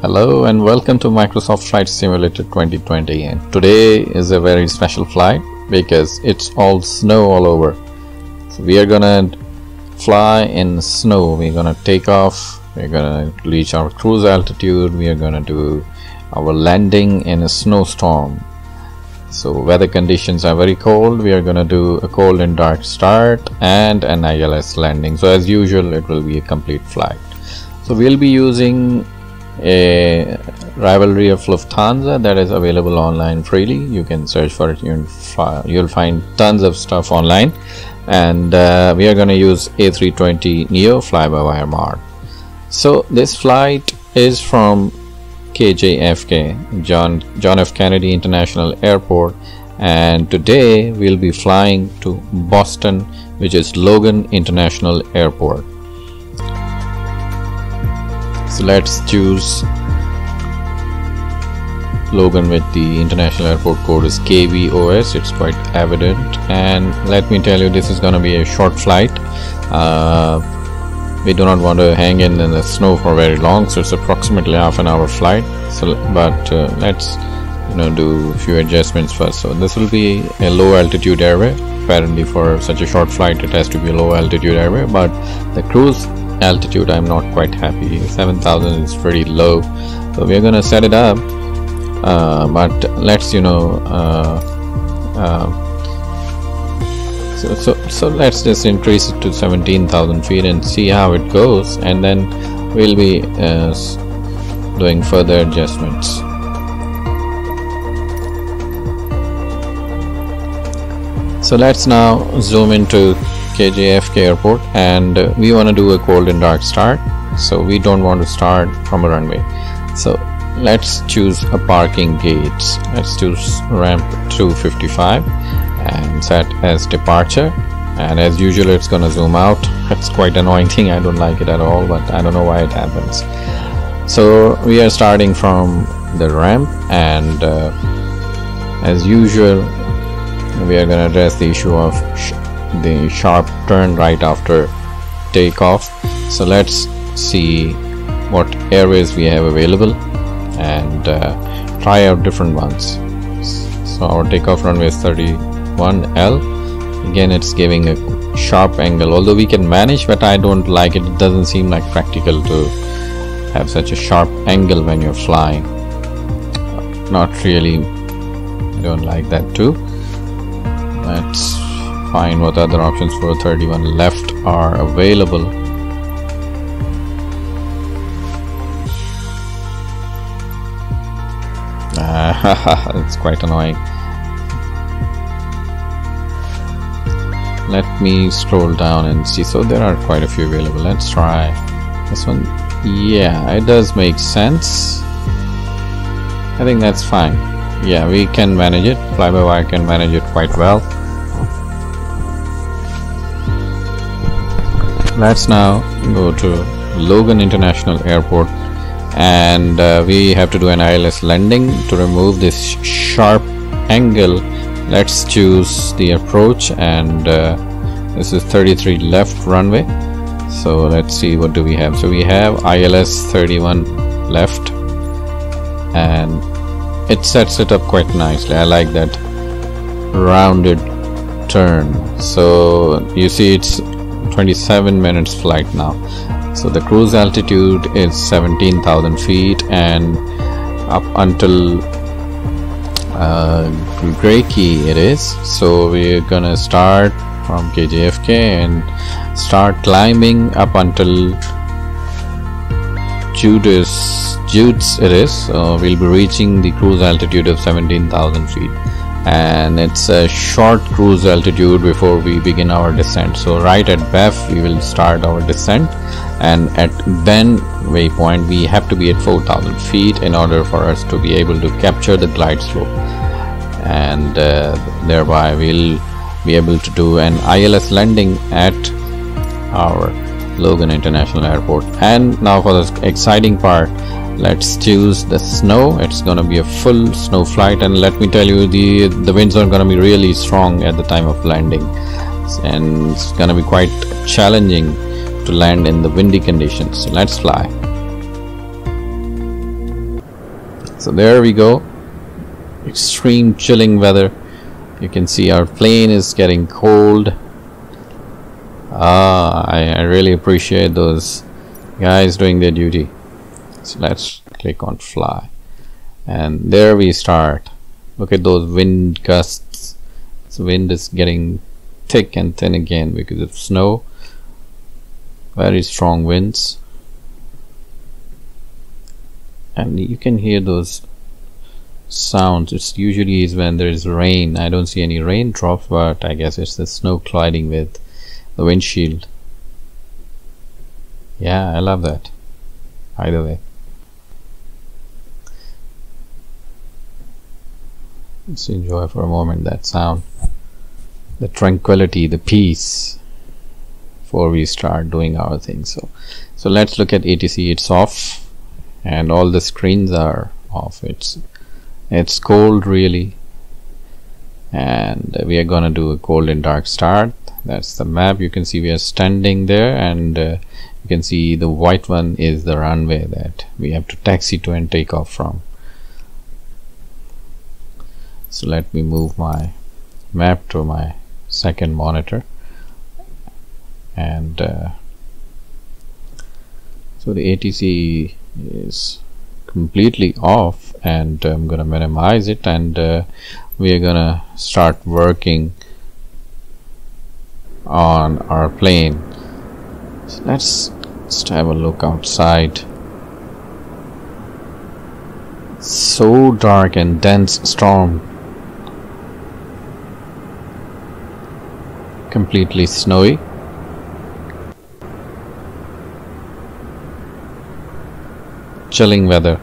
Hello and welcome to Microsoft Flight Simulator 2020, and today is a very special flight because it's all snow all over. So we are gonna fly in snow. We're gonna take off, we're gonna reach our cruise altitude, we are gonna do our landing in a snowstorm. So weather conditions are very cold. We are gonna do a cold and dark start and an ILS landing. So as usual it will be a complete flight. So we'll be using a rivalry of Lufthansa that is available online freely. You can search for it, you'll find tons of stuff online, and we are going to use A320neo Flybywire mod. So this flight is from KJFK, John F. Kennedy International Airport, and today we'll be flying to Boston, which is Logan International Airport. So let's choose Logan with the international airport code is KBOS. It's quite evident, and let me tell you, this is going to be a short flight. We do not want to hang in the snow for very long, so it's approximately half an hour flight. So but let's do a few adjustments first. So this will be a low altitude airway. Apparently for such a short flight it has to be a low altitude airway, but the cruise altitude I'm not quite happy. 7,000 is pretty low, so we're gonna set it up, but let's so let's just increase it to 17,000 feet and see how it goes, and then we'll be doing further adjustments. So let's now zoom into KJFK airport, and we want to do a cold and dark start, so we don't want to start from a runway. So let's choose a parking gates. Let's choose ramp 255 and set as departure, and as usual it's gonna zoom out. It's quite annoying thing, I don't like it at all, but I don't know why it happens. So we are starting from the ramp, and as usual we are gonna address the issue of the sharp turn right after takeoff. So let's see what airways we have available and try out different ones. So our takeoff runway is 31L. Again, it's giving a sharp angle, although we can manage, but I don't like it. It doesn't seem like practical to have such a sharp angle when you're flying. Not really, I don't like that too. Let's find what other options for 31 left are available. It's quite annoying. Let me scroll down and see. So there are quite a few available. Let's try this one. Yeah, it does make sense. I think that's fine. Yeah, we can manage it. Flybywire can manage it quite well. Let's now go to Logan International Airport, and we have to do an ILS landing. To remove this sharp angle, let's choose the approach, and this is 33 left runway. So let's see, what do we have? So we have ILS 31 left, and it sets it up quite nicely. I like that rounded turn. So you see it's 27 minutes flight now. So the cruise altitude is 17,000 feet, and up until Greaky it is. So we're gonna start from KJFK and start climbing up until Jude's it is. So we'll be reaching the cruise altitude of 17,000 feet, and it's a short cruise altitude before we begin our descent. So right at BEF we will start our descent, and at Bend waypoint we have to be at 4,000 feet in order for us to be able to capture the glide slope, and thereby we'll be able to do an ILS landing at our Logan International Airport. And now for the exciting part, let's choose the snow. It's gonna be a full snow flight, and let me tell you, the winds are gonna be really strong at the time of landing, and it's gonna be quite challenging to land in the windy conditions. So let's fly. So there we go. Extreme chilling weather. You can see our plane is getting cold. I really appreciate those guys doing their duty. So let's click on fly, and there we start. Look at those wind gusts. The wind is getting thick and thin again because of snow. Very strong winds, and you can hear those sounds. It's usually is when there is rain. I don't see any raindrops, but I guess it's the snow colliding with the windshield. Yeah, I love that. Either way, let's enjoy for a moment that sound, the tranquility, the peace, before we start doing our thing. So let's look at ATC. It's off and all the screens are off. It's cold really, and we are gonna do a cold and dark start. That's the map. You can see we are standing there, and you can see the white one is the runway that we have to taxi to and take off from. So let me move my map to my second monitor, and so the ATC is completely off, and I'm gonna minimize it, and we are gonna start working on our plane. So let's just have a look outside. So dark and dense storm, completely snowy. Chilling weather.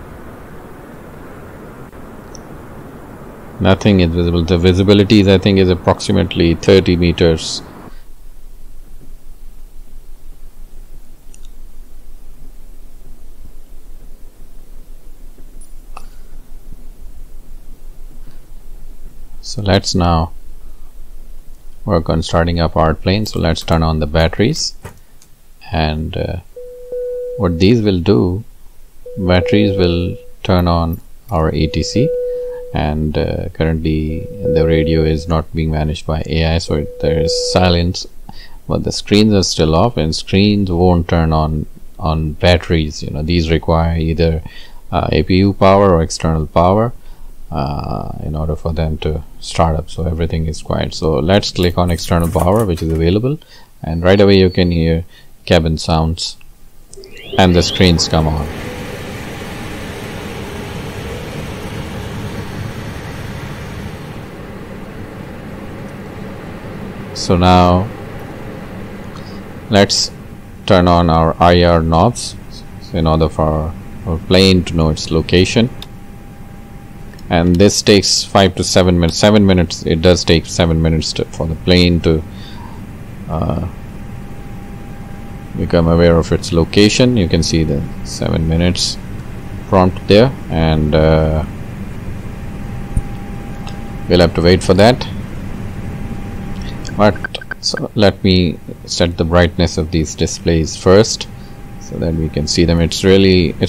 Nothing is visible. The visibility I think is approximately 30 meters. So let's now work on starting up our plane. So let's turn on the batteries, and what these will do, batteries will turn on our ATC, and currently the radio is not being managed by AI, so there is silence, but the screens are still off, and screens won't turn on batteries. You know, these require either APU power or external power in order for them to start up. So everything is quiet. So let's click on external power, which is available, and right away you can hear cabin sounds and the screens come on. So now let's turn on our IR knobs in order for our plane to know its location, and this takes 5 to 7 minutes. 7 minutes. It does take 7 minutes for the plane to become aware of its location. You can see the 7 minutes prompt there, and we'll have to wait for that. But so let me set the brightness of these displays first so that we can see them. It's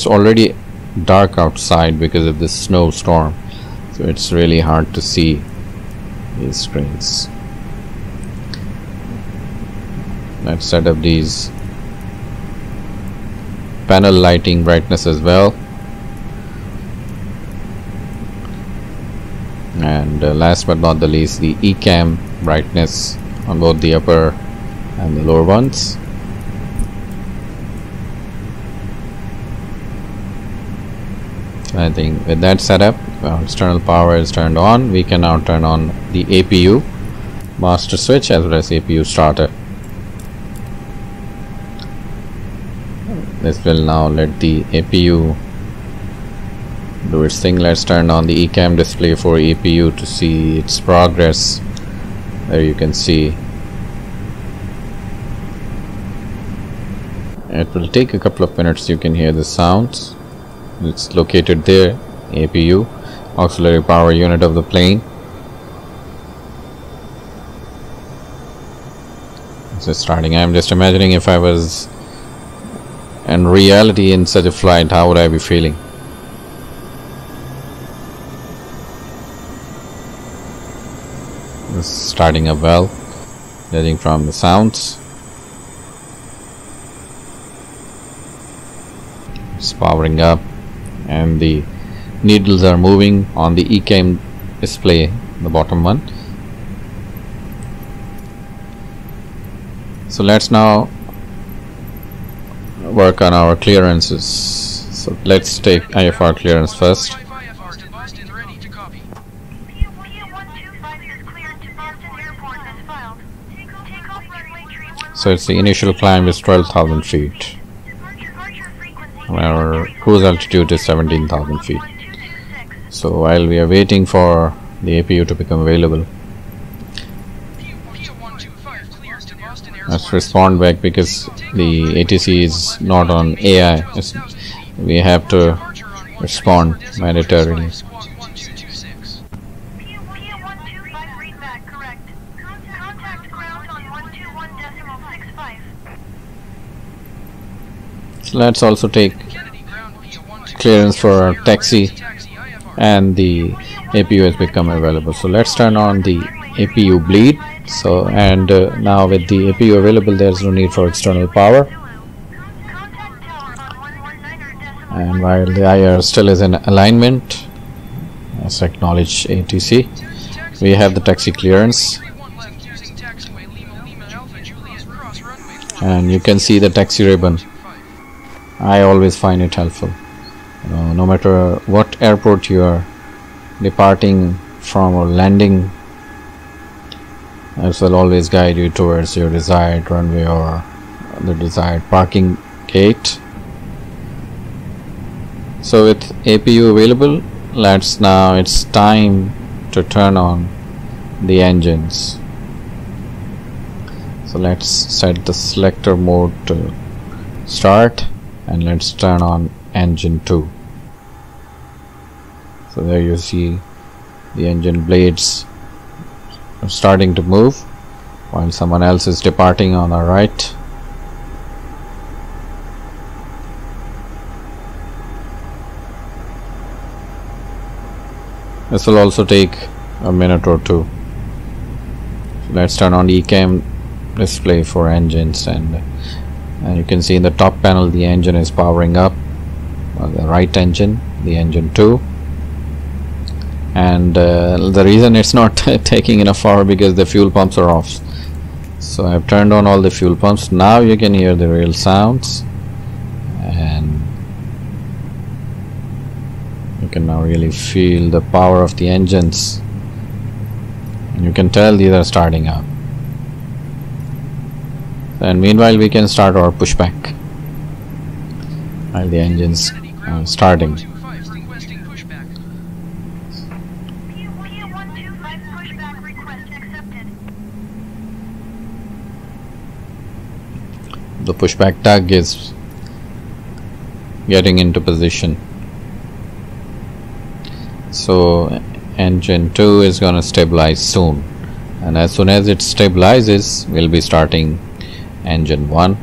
already dark outside because of this snowstorm, so it's really hard to see these screens. Let's set up these panel lighting brightness as well, and last but not the least, the eCam brightness on both the upper and the lower ones. I think with that setup, external power is turned on. We can now turn on the APU master switch as well as APU starter. This will now let the APU do its thing. Let's turn on the eCam display for APU to see its progress. There you can see it will take a couple of minutes. You can hear the sounds. It's located there, APU, auxiliary power unit of the plane. It's just starting. I'm just imagining if I was in reality in such a flight, how would I be feeling? is starting up well, judging from the sounds. It's powering up and the needles are moving on the ECAM display, the bottom one. So let's now work on our clearances. So let's take IFR clearance first. So it's the initial climb is 12,000 feet. Our cruise altitude is 17,000 feet. So while we are waiting for the APU to become available, let's respond back because the ATC is not on AI. We have to respond mandatorily. So let's also take clearance for our taxi, and the APU has become available. So let's turn on the APU bleed. So now with the APU available, there's no need for external power, and while the IR still is in alignment, let's acknowledge ATC. We have the taxi clearance, and you can see the taxi ribbon. I always find it helpful. No matter what airport you are departing from or landing, it will always guide you towards your desired runway or the desired parking gate. So with APU available, it's time to turn on the engines. So let's set the selector mode to start, and let's turn on engine 2. So there you see the engine blades are starting to move while someone else is departing on our right. This will also take a minute or two. So let's turn on the ECAM display for engines, and you can see in the top panel the engine is powering up, the right engine, the engine 2, and the reason it's not taking enough power because the fuel pumps are off. So I've turned on all the fuel pumps. Now you can hear the real sounds, and you can now really feel the power of the engines, and you can tell these are starting up. And meanwhile we can start our pushback while the engines are starting. The pushback tug is getting into position. So engine 2 is going to stabilize soon, and as soon as it stabilizes, we'll be starting engine 1,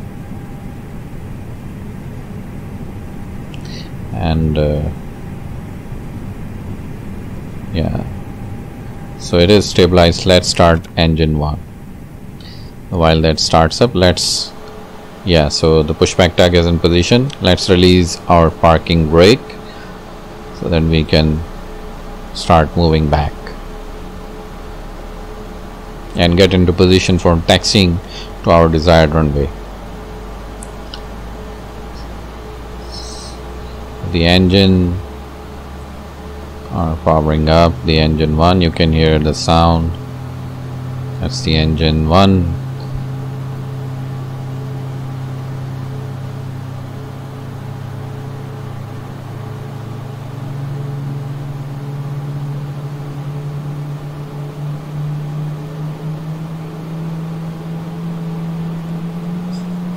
and yeah, so it is stabilized. Let's start engine 1. While that starts up, so the pushback tug is in position. Let's release our parking brake so that we can start moving back and get into position for taxiing to our desired runway. The engine are powering up. The engine 1, you can hear the sound. That's the engine 1.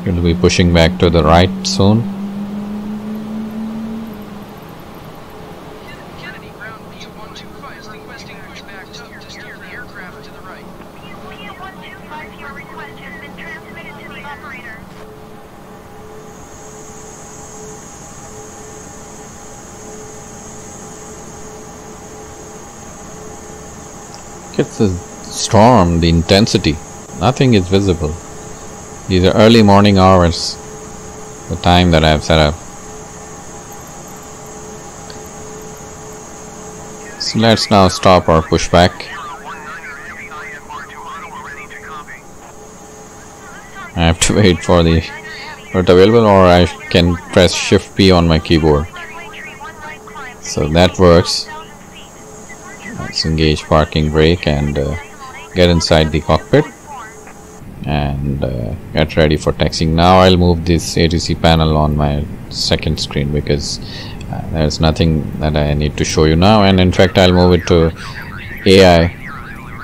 It will be pushing back to the right soon. Kennedy ground PU-125 is requesting pushback tug to steer the aircraft to the right. PU-125, your request has been transmitted to the operator. storm, the intensity, nothing is visible. These are early morning hours, the time that I have set up. So let's now stop or push back. I have to wait for the route available, or I can press Shift P on my keyboard. So that works. Let's engage parking brake and get inside the cockpit and get ready for taxiing. Now I'll move this ATC panel on my second screen because there's nothing that I need to show you now, and in fact I'll move it to AI,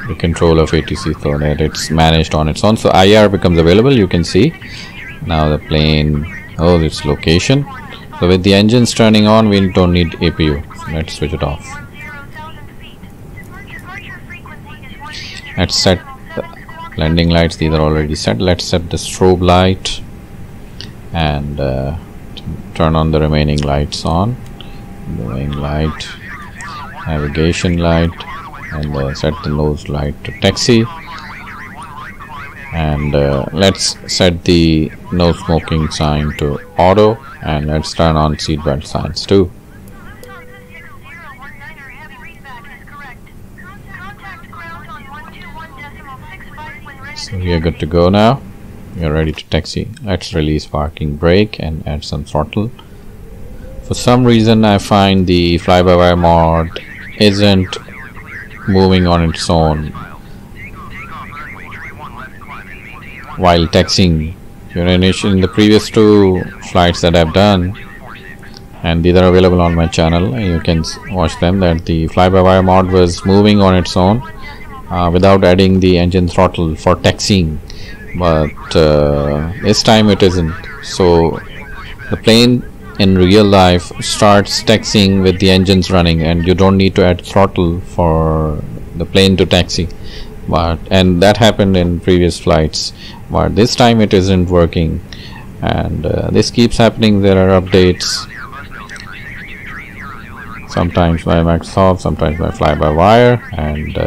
the control of ATC, so that it's managed on its own. So IR becomes available. You can see now the plane, its location. So with the engines turning on, we don't need APU. So let's switch it off. Let's set the blending lights. These are already set. Let's set the strobe light and turn on the remaining lights on. Remaining light, navigation light, and set the nose light to taxi. And let's set the no smoking sign to auto, and let's turn on seatbelt signs too. So we are good to go now. We are ready to taxi. Let's release parking brake and add some throttle. For some reason I find the Flybywire mod isn't moving on its own while taxiing. In the previous two flights that I've done, and these are available on my channel, you can watch them, that the Flybywire mod was moving on its own without adding the engine throttle for taxiing, but this time it isn't. So the plane in real life starts taxiing with the engines running, and you don't need to add throttle for the plane to taxi. And that happened in previous flights, but this time it isn't working, and this keeps happening. There are updates, sometimes by Microsoft, sometimes by Flybywire, and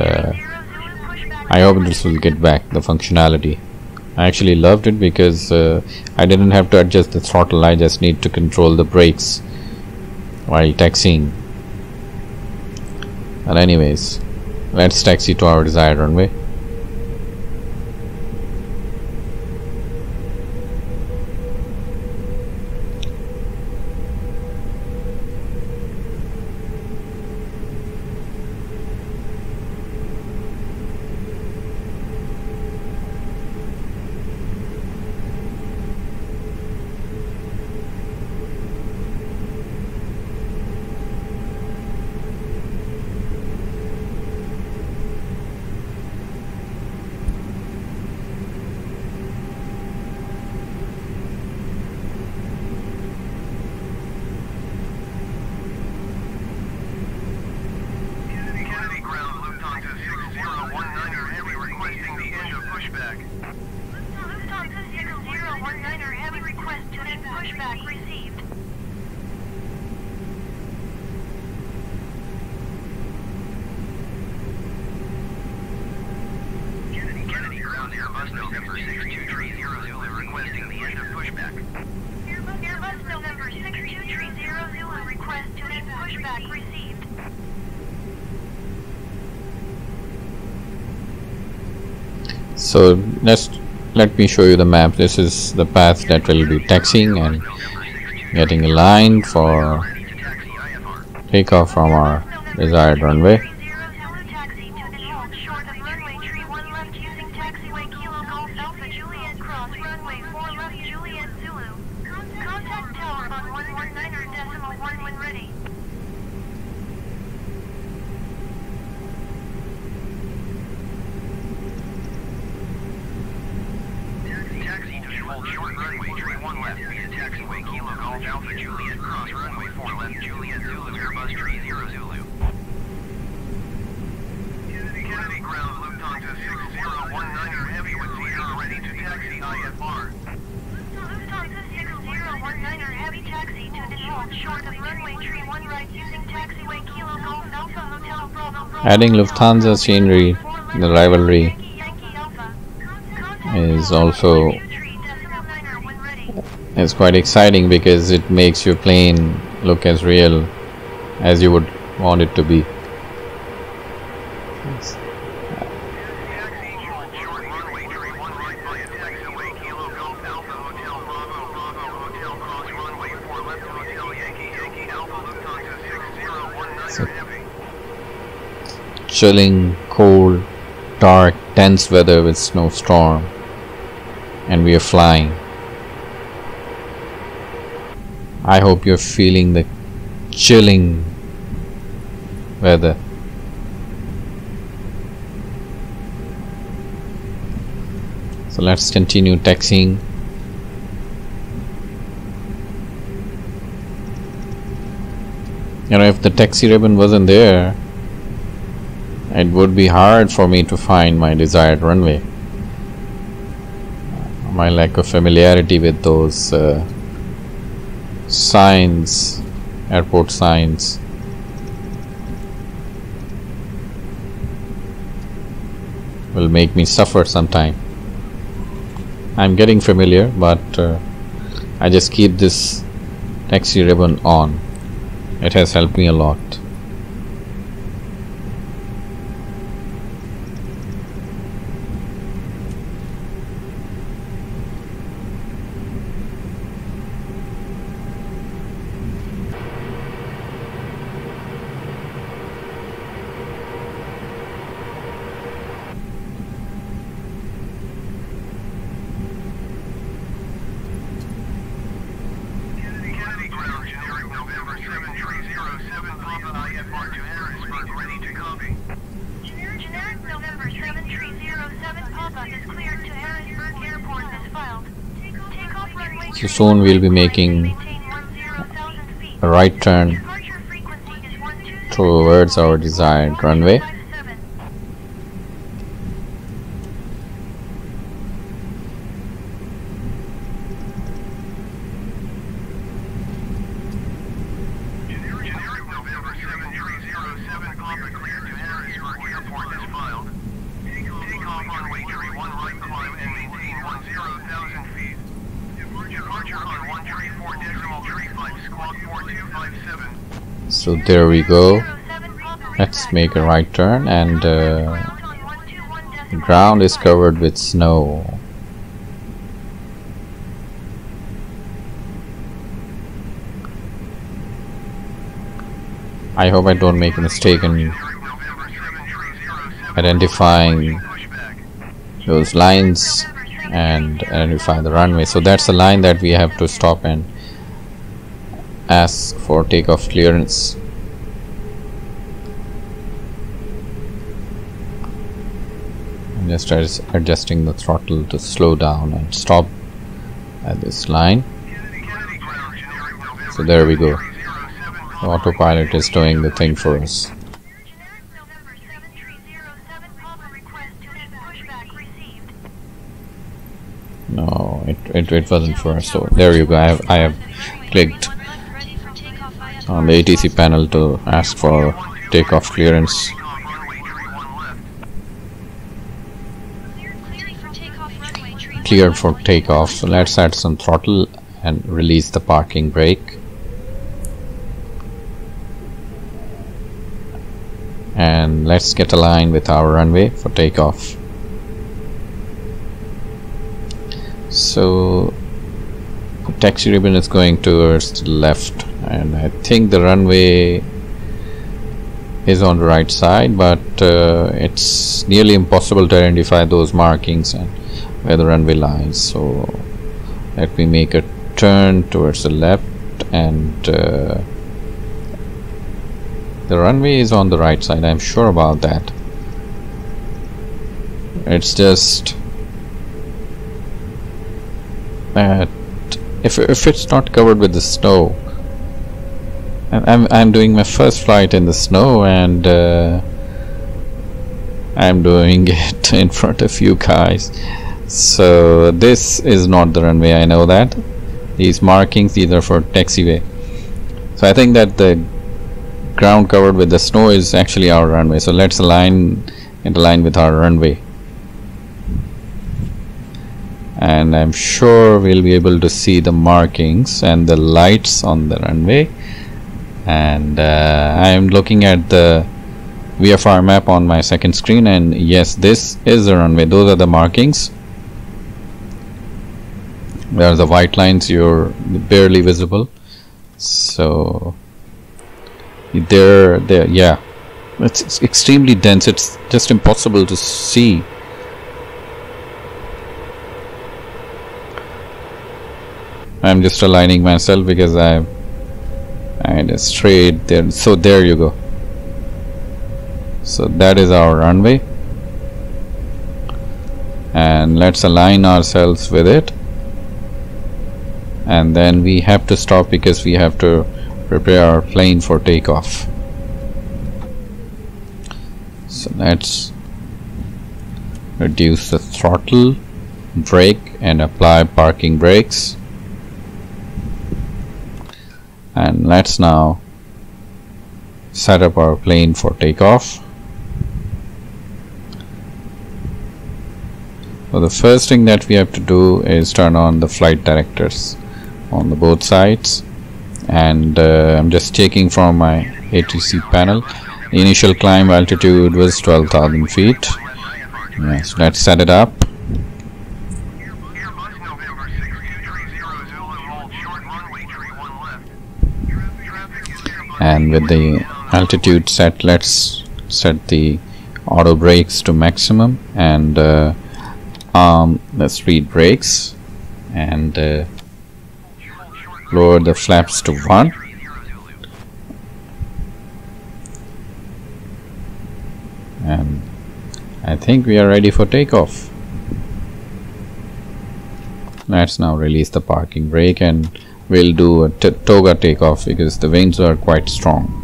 I hope this will get back the functionality. I actually loved it because I didn't have to adjust the throttle. I just need to control the brakes while taxiing. But anyways, let's taxi to our desired runway. So let me show you the map. This is the path that will be taxiing and getting aligned for takeoff from our desired runway. Adding Lufthansa scenery The rivalry is also quite exciting because it makes your plane look as real as you would want it to be. So, chilling, cold, dark, dense weather with snowstorm, and we are flying. I hope you're feeling the chilling weather. So let's continue taxiing. You know, if the taxi ribbon wasn't there, it would be hard for me to find my desired runway. My lack of familiarity with those signs, airport signs, will make me suffer sometime. I'm getting familiar, but I just keep this taxi ribbon on. It has helped me a lot. So soon we'll be making a right turn towards our desired runway. So there we go. Let's make a right turn, and the ground is covered with snow. I hope I don't make a mistake in identifying those lines and identify the runway. So that's the line that we have to stop and ask for takeoff clearance. I'm just adjusting the throttle to slow down and stop at this line. So there we go. The autopilot is doing the thing for us. No, it wasn't for us. So there you go. I have clicked on the ATC panel to ask for takeoff clearance. Cleared for takeoff. So let's add some throttle and release the parking brake. And let's get aligned with our runway for takeoff. So the taxi ribbon is going towards the left, and I think the runway is on the right side, but it's nearly impossible to identify those markings and where the runway lies. So let me make a turn towards the left, and the runway is on the right side. I'm sure about that. It's just that if it's not covered with the snow, and I'm doing my first flight in the snow, and I'm doing it in front of you guys. So this is not the runway, I know that. These markings, these are for taxiway. So I think that the ground covered with the snow is actually our runway. So let's align in line with our runway, and I'm sure we'll be able to see the markings and the lights on the runway. And I am looking at the VFR map on my second screen, and yes, this is the runway. Those are the markings. There are the white lines, you're barely visible. So there, yeah, it's extremely dense. It's just impossible to see. I'm just aligning myself because I just straight there. So there you go. So that is our runway, and let's align ourselves with it, and then we have to stop because we have to prepare our plane for takeoff. So let's reduce the throttle, brake, and apply parking brakes, and let's now set up our plane for takeoff. So the first thing that we have to do is turn on the flight directors on the both sides, and I'm just checking from my ATC panel. The initial climb altitude was 12,000 feet. Yes, let's set it up. And with the altitude set, let's set the auto brakes to maximum, and the speed brakes, and lower the flaps to 1. And I think we are ready for takeoff. Let's now release the parking brake, and we'll do a toga takeoff because the winds are quite strong.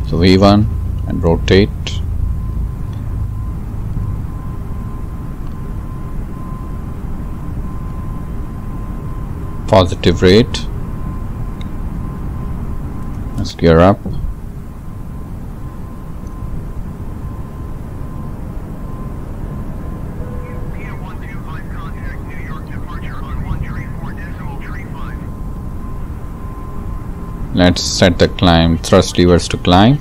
So V1 and rotate. Positive rate. Let's gear up. Let's set the climb thrust levers to climb,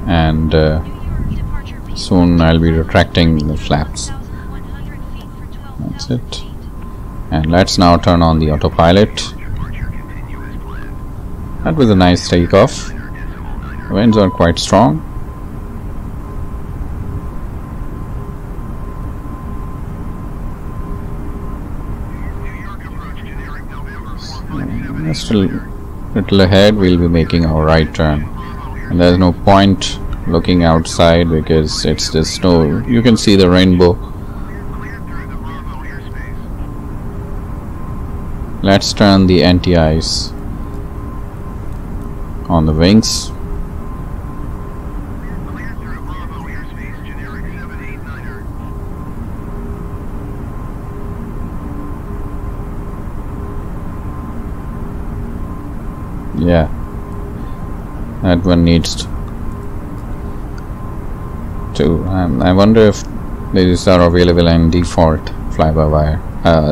and soon I'll be retracting the flaps. That's it. And let's now turn on the autopilot. That was a nice takeoff. The winds are quite strong. Just a little ahead, we'll be making our right turn, and there's no point looking outside because it's the snow. You can see the rainbow. Let's turn the anti-ice on the wings. Yeah, that one needs to. I wonder if these are available in default Flybywire,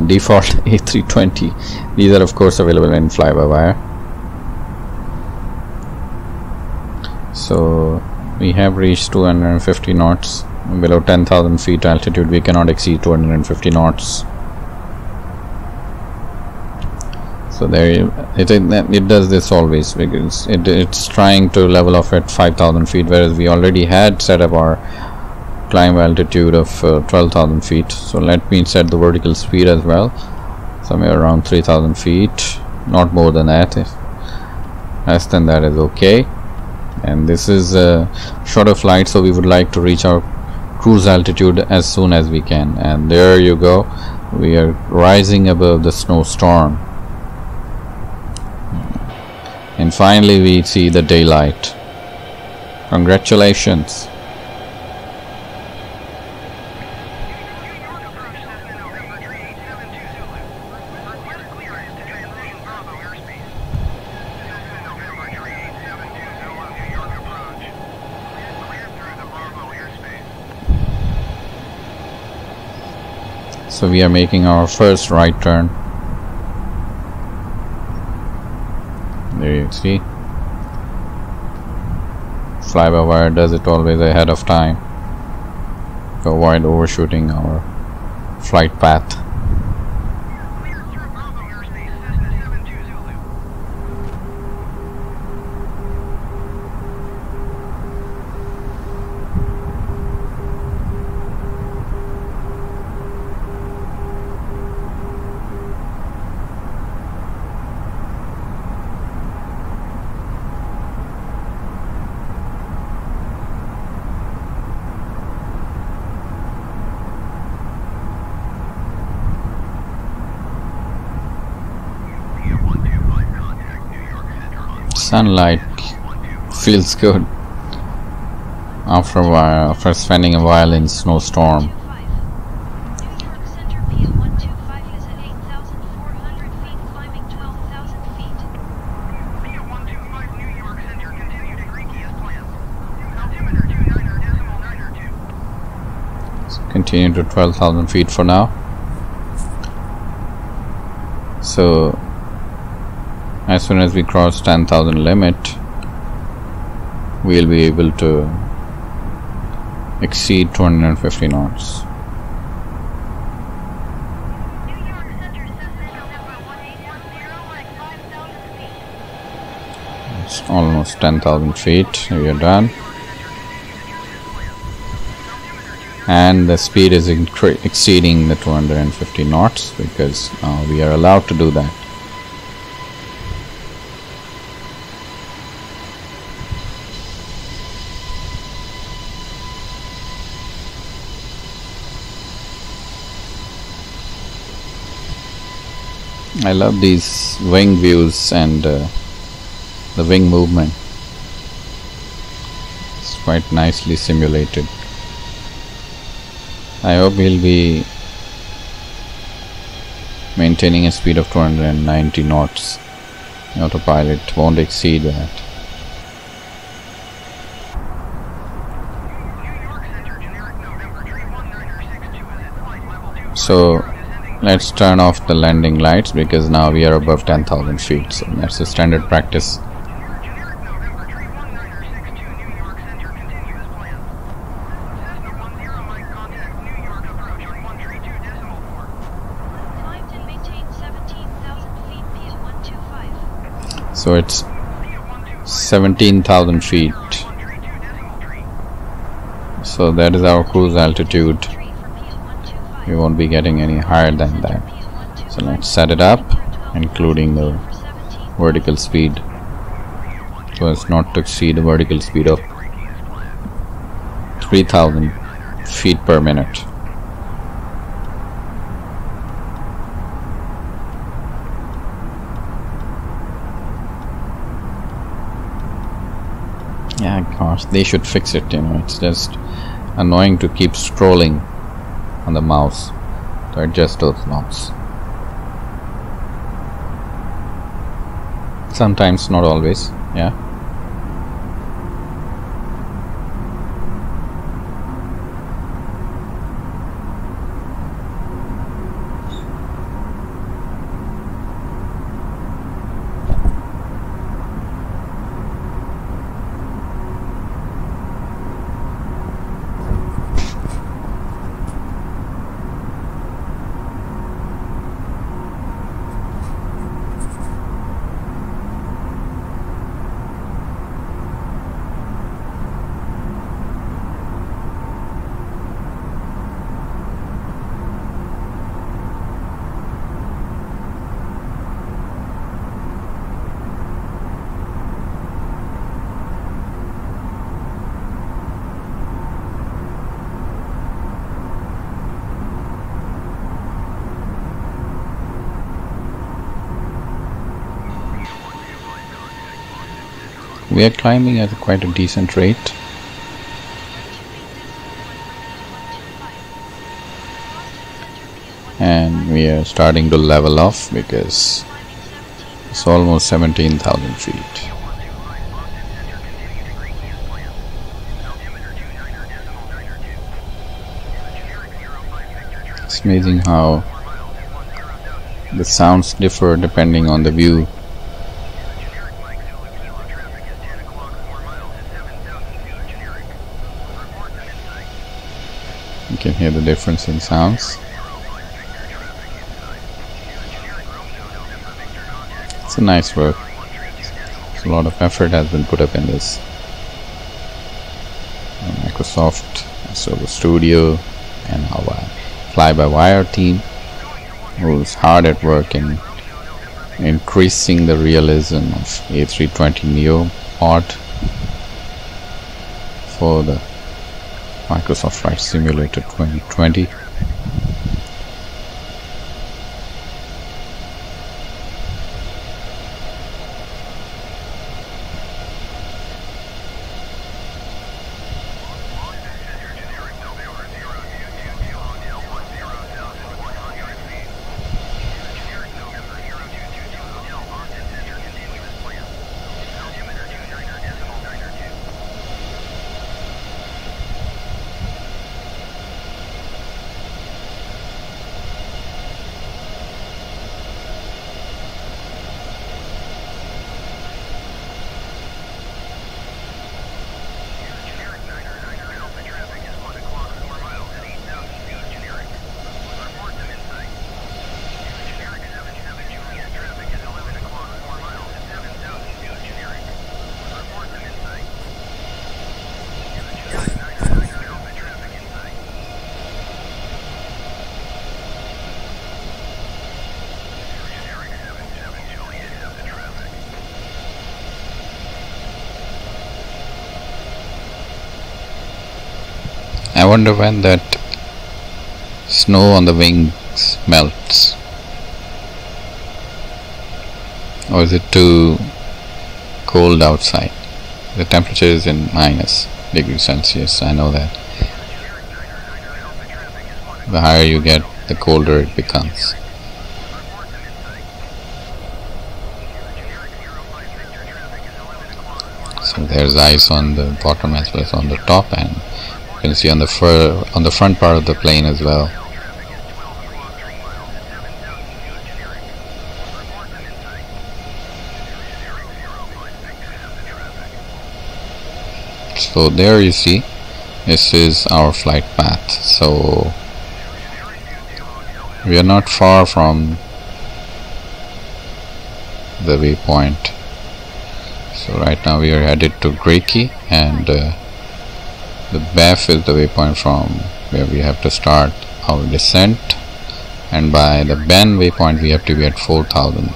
default A320. These are of course available in Flybywire. So we have reached 250 knots. Below 10,000 feet altitude, we cannot exceed 250 knots. So there, it does this always because it's trying to level off at 5,000 feet, whereas we already had set up our climb altitude of 12,000 feet. So let me set the vertical speed as well, somewhere around 3,000 feet, not more than that. Less than that is okay. and this is a shorter flight, so we would like to reach our cruise altitude as soon as we can. And there you go, we are rising above the snowstorm, and finally we see the daylight. Congratulations. So we are making our first right turn. There you see, Flybywire does it always ahead of time to avoid overshooting our flight path. Sunlight feels good after a while, after spending a while in snowstorm. Continue to 12,000 feet for now. So as soon as we cross 10,000 limit, we'll be able to exceed 250 knots. It's almost 10,000 feet. We are done. And the speed is exceeding the 250 knots because we are allowed to do that. I love these wing views and the wing movement. It's quite nicely simulated. I hope we'll be maintaining a speed of 290 knots. Autopilot won't exceed that. So let's turn off the landing lights because now we are above 10,000 feet. So that's a standard practice. So it's 17,000 feet. So that is our cruise altitude. We won't be getting any higher than that. So let's set it up, including the vertical speed, so as not to exceed a vertical speed of 3,000 feet per minute. Yeah, gosh, they should fix it, you know, it's just annoying to keep scrolling on the mouse to adjust those knobs. Sometimes, not always, yeah. We are climbing at quite a decent rate. And we are starting to level off because it's almost 17,000 feet. It's amazing how the sounds differ depending on the view. You can hear the difference in sounds. It's a nice work. A lot of effort has been put up in this. Microsoft, Server Studio, and our Flybywire team, who's hard at work in increasing the realism of A320neo pod for the Microsoft Flight Simulator 2020. I wonder when that snow on the wings melts. Or is it too cold outside? The temperature is in -°C. I know that. The higher you get, the colder it becomes. So there's ice on the bottom as well as on the top, and you can see on the front part of the plane as well. So there you see, this is our flight path. So we are not far from the waypoint. So right now we are headed to Greiki, and the BEF is the waypoint from where we have to start our descent, and by the Ben waypoint we have to be at 4,000,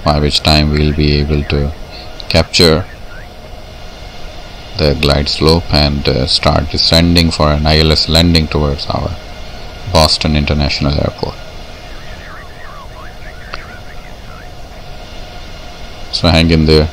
by which time we will be able to capture the glide slope and start descending for an ILS landing towards our Boston International Airport. So hang in there.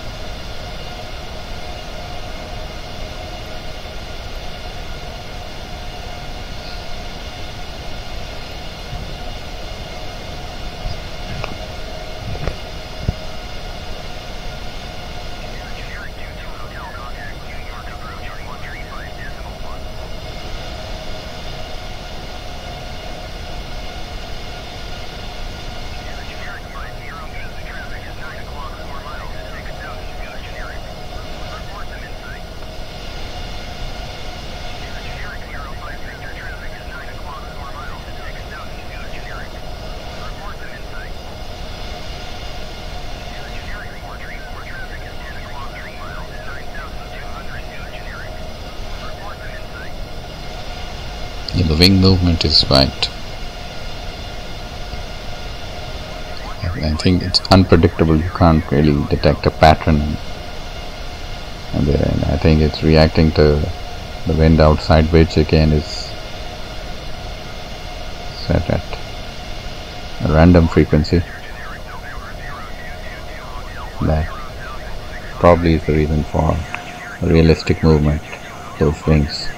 Yeah, the wing movement is right. I think it's unpredictable. You can't really detect a pattern, and I think it's reacting to the wind outside, which again is set at a random frequency that probably is the reason for realistic movement, those wings.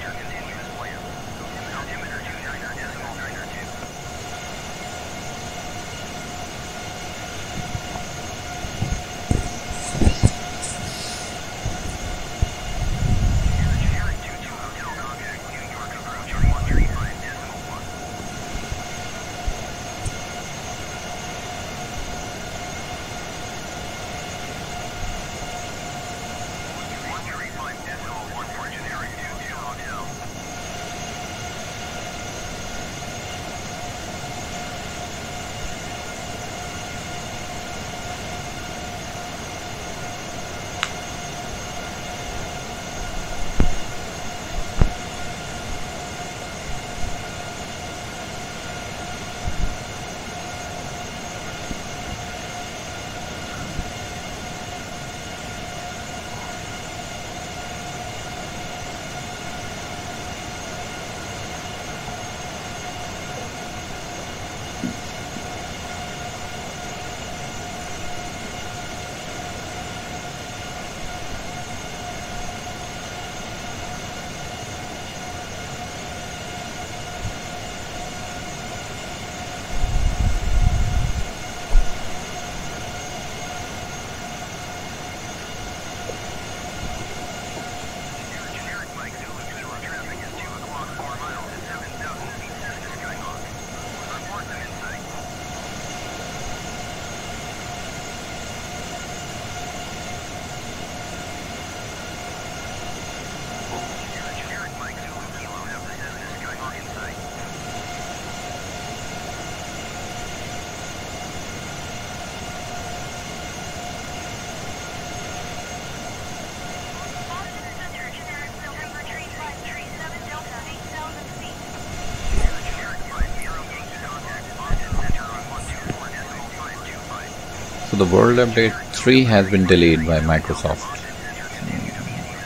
So the World Update 3 has been delayed by Microsoft.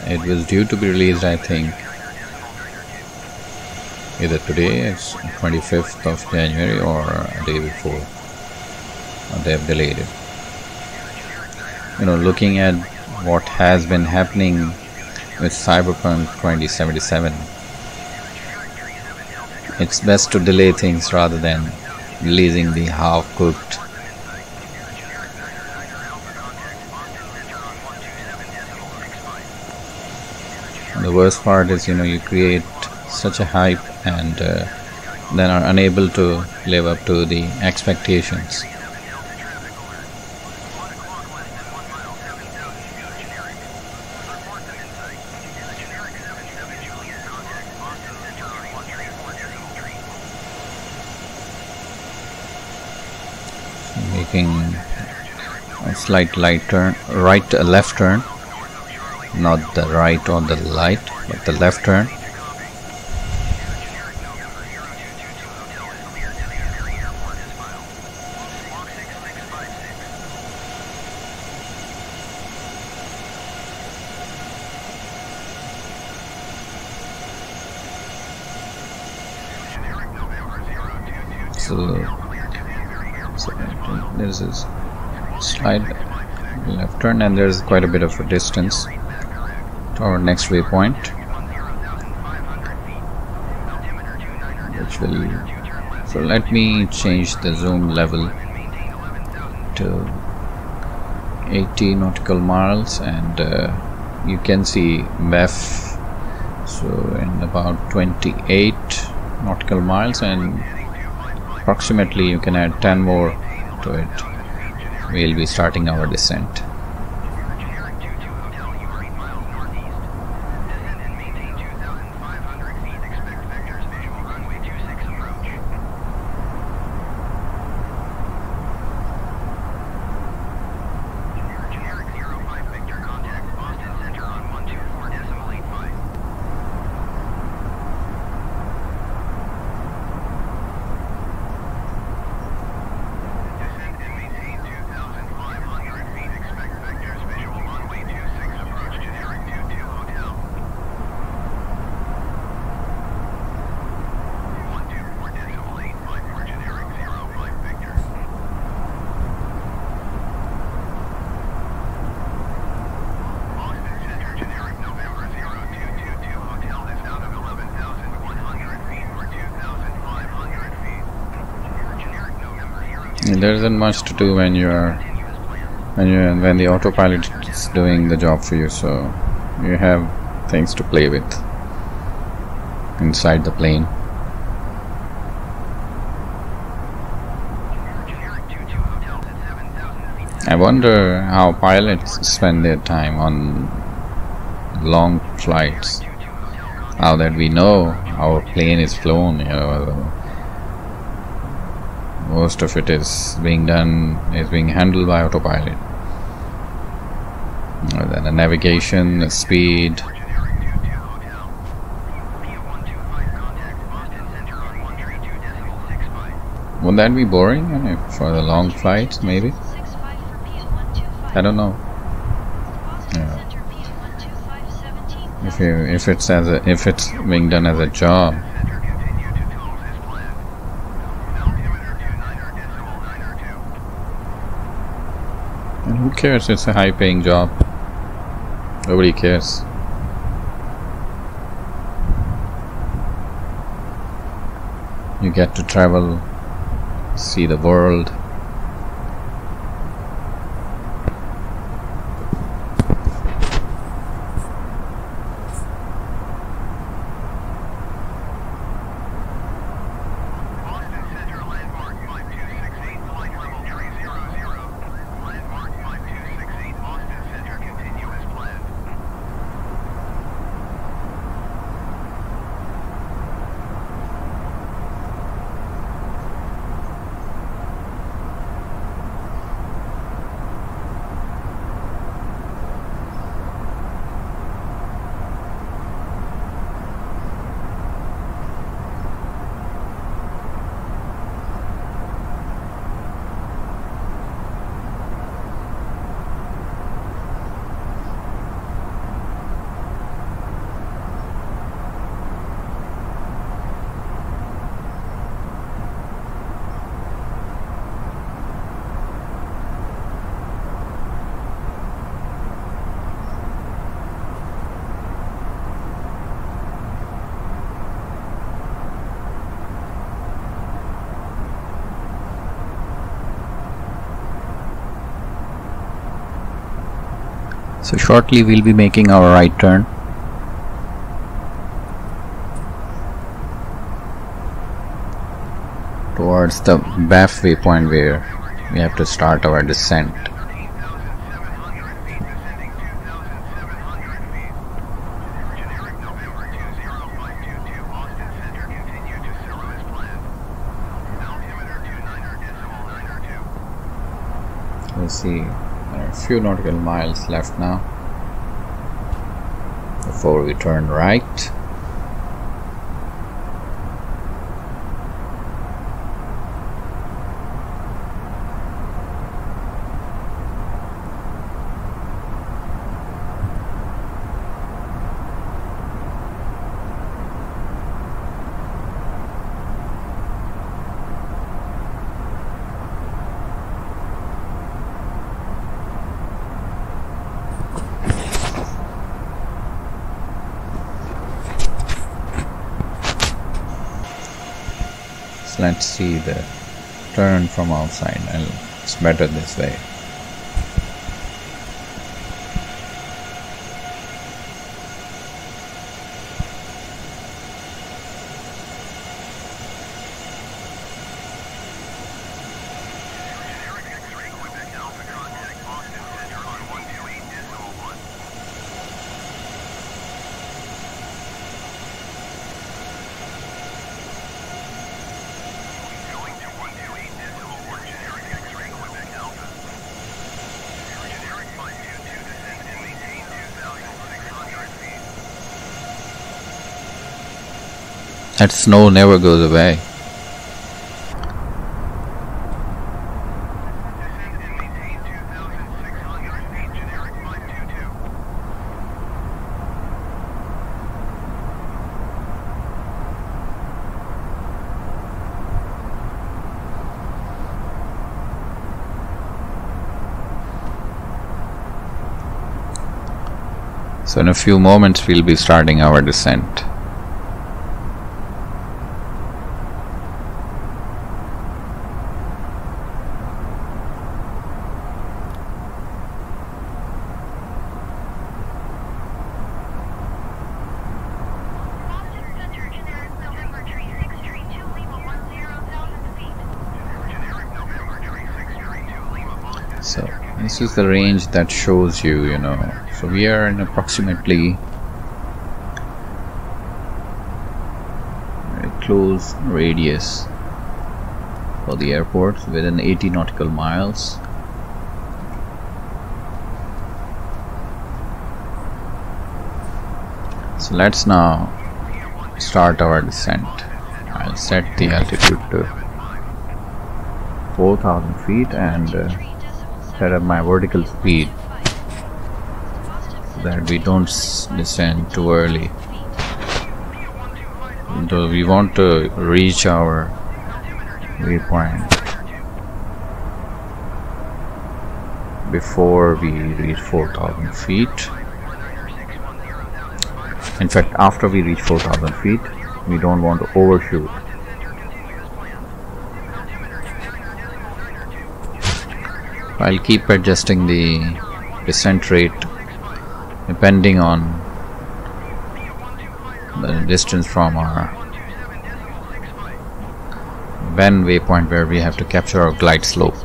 It was due to be released, I think, either today, it's 25th of January, or a day before. They have delayed it. You know, looking at what has been happening with Cyberpunk 2077, it's best to delay things rather than releasing the half-cooked. The worst part is, you know, you create such a hype and then are unable to live up to the expectations. Making a slight left turn, not the right or the light, but the left turn. So there's a slight left turn, and there's quite a bit of a distance to our next waypoint, which will. So let me change the zoom level to 80 nautical miles, and you can see MEF. So in about 28 nautical miles, and approximately you can add 10 more to it. We'll be starting our descent. There isn't much to do when when the autopilot is doing the job for you, so you have things to play with inside the plane. I wonder how pilots spend their time on long flights. Now that we know our plane is flown, most of it is being handled by autopilot. Then the navigation, the speed. Would that be boring for the long flights? Maybe. I don't know. Yeah. If it's being done as a job. And who cares? It's a high-paying job. Nobody cares. You get to travel, see the world. So shortly we'll be making our right turn. Towards the BAF waypoint where we have to start our descent. Let's see. There are a few nautical miles left now before we turn right. Let's see the turn from outside, and it's better this way. That snow never goes away. So in a few moments we'll be starting our descent. This is the range that shows you, so we are in approximately very close radius for the airport within 80 nautical miles. So let's now start our descent. I'll set the altitude to 4,000 feet and set up my vertical speed so that we don't descend too early. Though we want to reach our waypoint before we reach 4,000 feet. In fact, after we reach 4,000 feet, we don't want to overshoot. I'll keep adjusting the descent rate depending on the distance from our when waypoint where we have to capture our glide slope.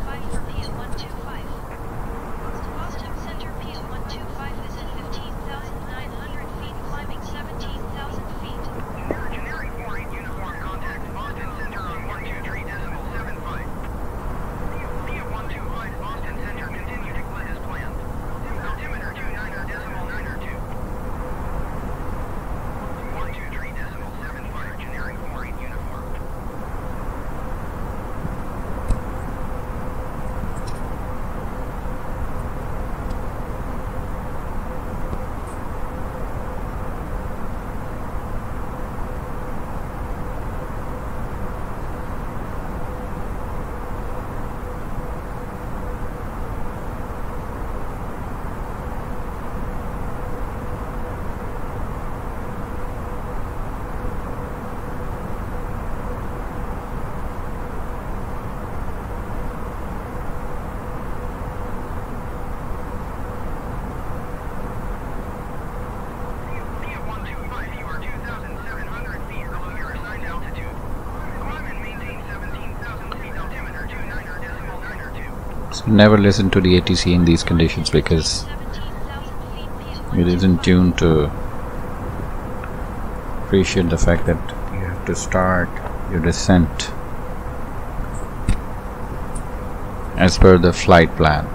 Never listen to the ATC in these conditions because it isn't tuned to appreciate the fact that you have to start your descent as per the flight plan.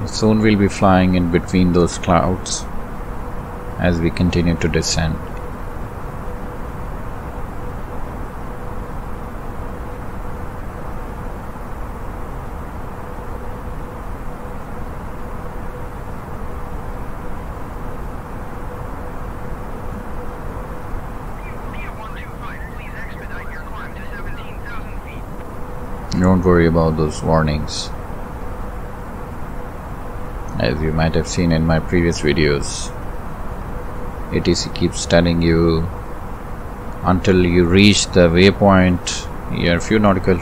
Soon we'll be flying in between those clouds as we continue to descend. Don't worry about those warnings. As you might have seen in my previous videos, ATC keeps telling you until you reach the waypoint, you're a few nautical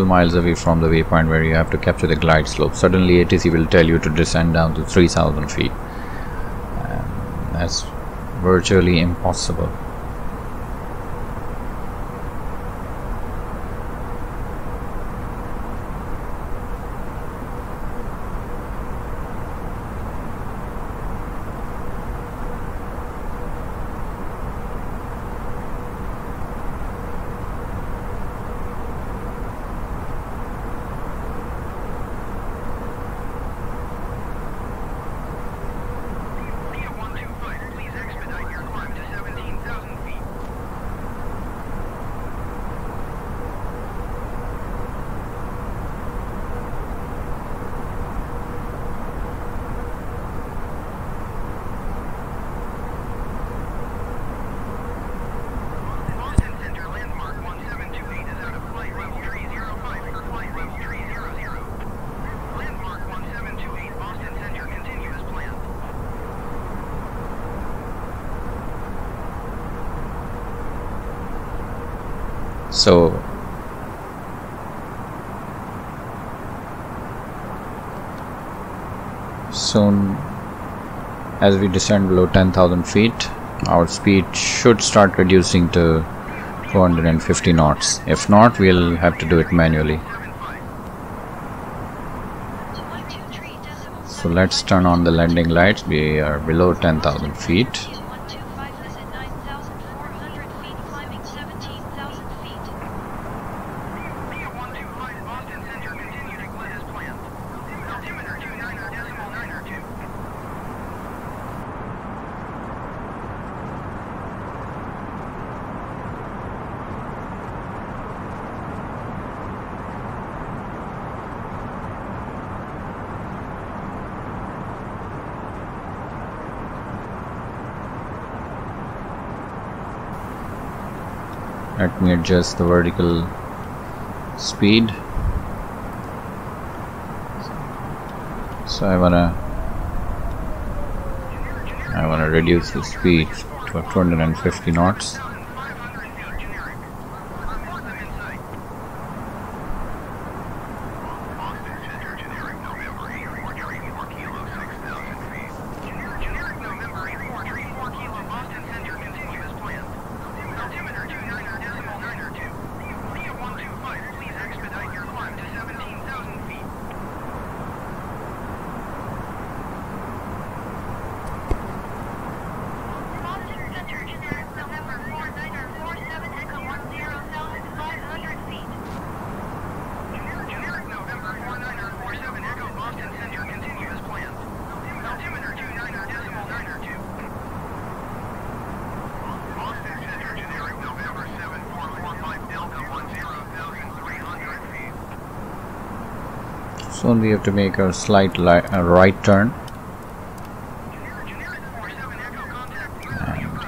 miles away from the waypoint where you have to capture the glide slope. Suddenly ATC will tell you to descend down to 3,000 feet. That's virtually impossible. So soon as we descend below 10,000 feet, our speed should start reducing to 250 knots. If not, we'll have to do it manually. So let's turn on the landing lights. We are below 10,000 feet. Let me adjust the vertical speed. So I wanna reduce the speed to 250 knots. Soon we have to make a slight right turn, and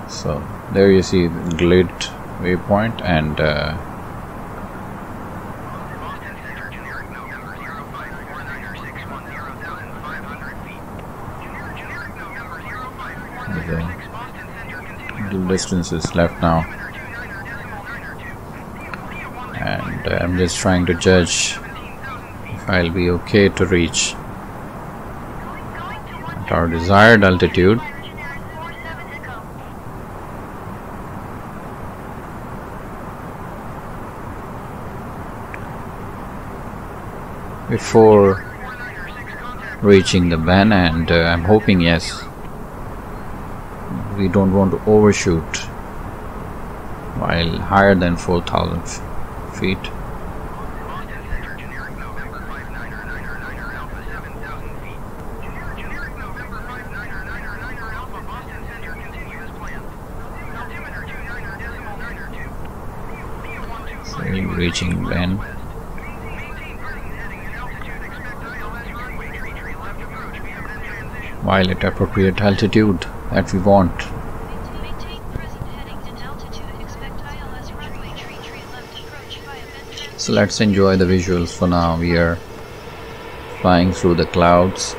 so there you see the lit waypoint, and the distance is left now. And I'm just trying to judge if I'll be okay to reach at our desired altitude. Before reaching the van, and I'm hoping yes, we don't want to overshoot while higher than 4,000 feet. So reaching van. While at appropriate altitude that we want. So let's enjoy the visuals for now. We are flying through the clouds.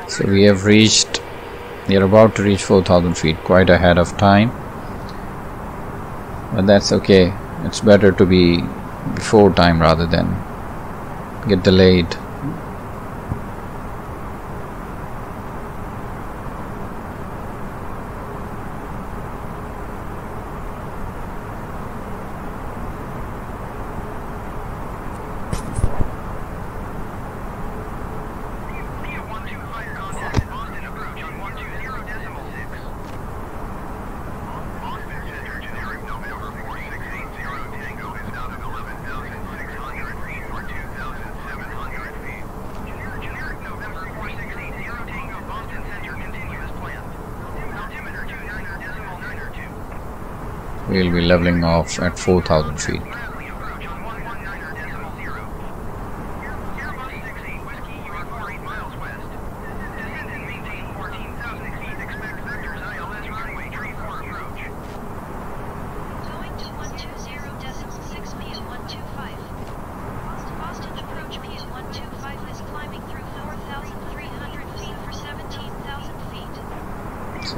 So we are about to reach 4,000 feet, quite ahead of time, but that's okay. It's better to be before time rather than get delayed. we'll be leveling off at 4,000 feet.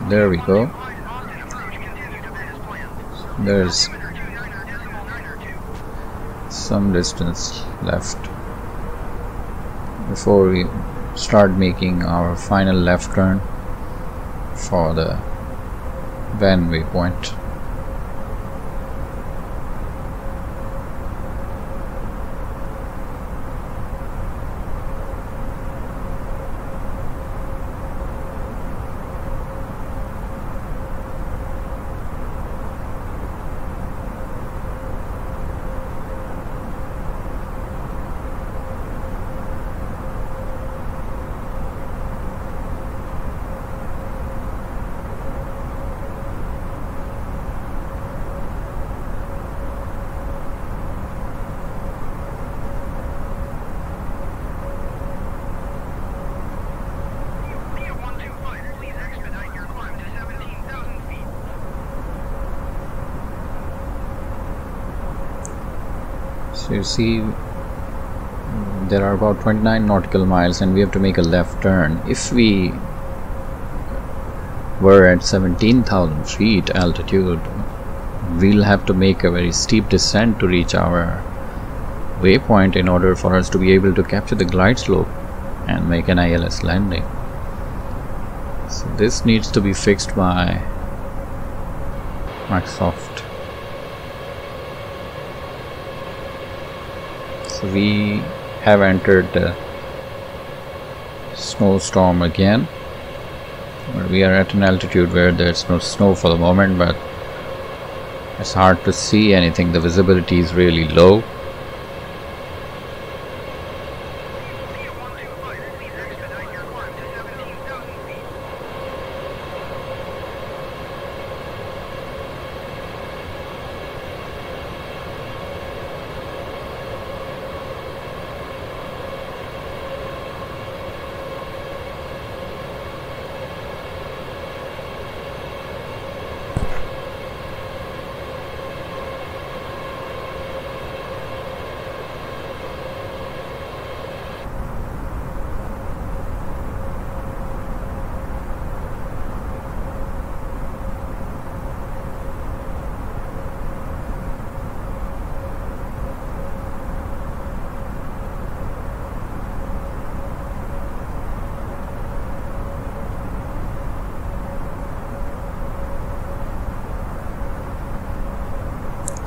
There we go. There's some distance left before we start making our final left turn for the van waypoint. So you see there are about 29 nautical miles and we have to make a left turn. If we were at 17,000 feet altitude, we'll have to make a very steep descent to reach our waypoint in order for us to be able to capture the glide slope and make an ILS landing. So this needs to be fixed by Microsoft. So we have entered the snowstorm again. We are at an altitude where there's no snow for the moment, but it's hard to see anything. The visibility is really low.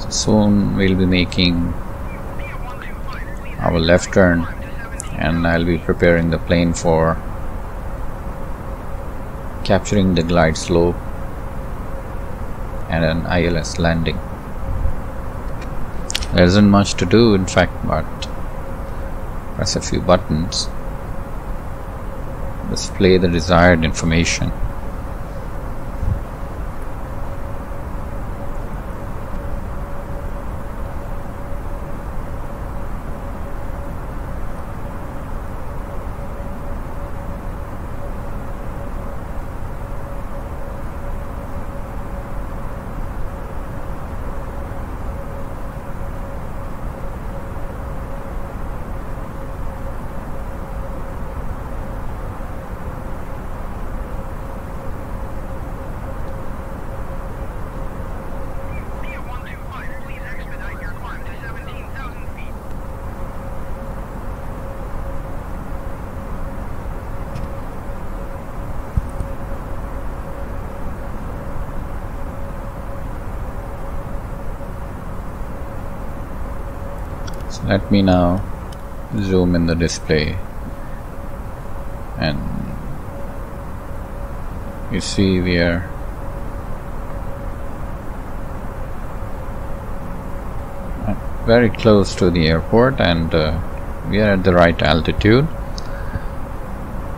Soon we'll be making our left turn and I'll be preparing the plane for capturing the glide slope and an ILS landing. There isn't much to do, in fact, but press a few buttons, display the desired information. So let me now zoom in the display and you see we are very close to the airport and we are at the right altitude.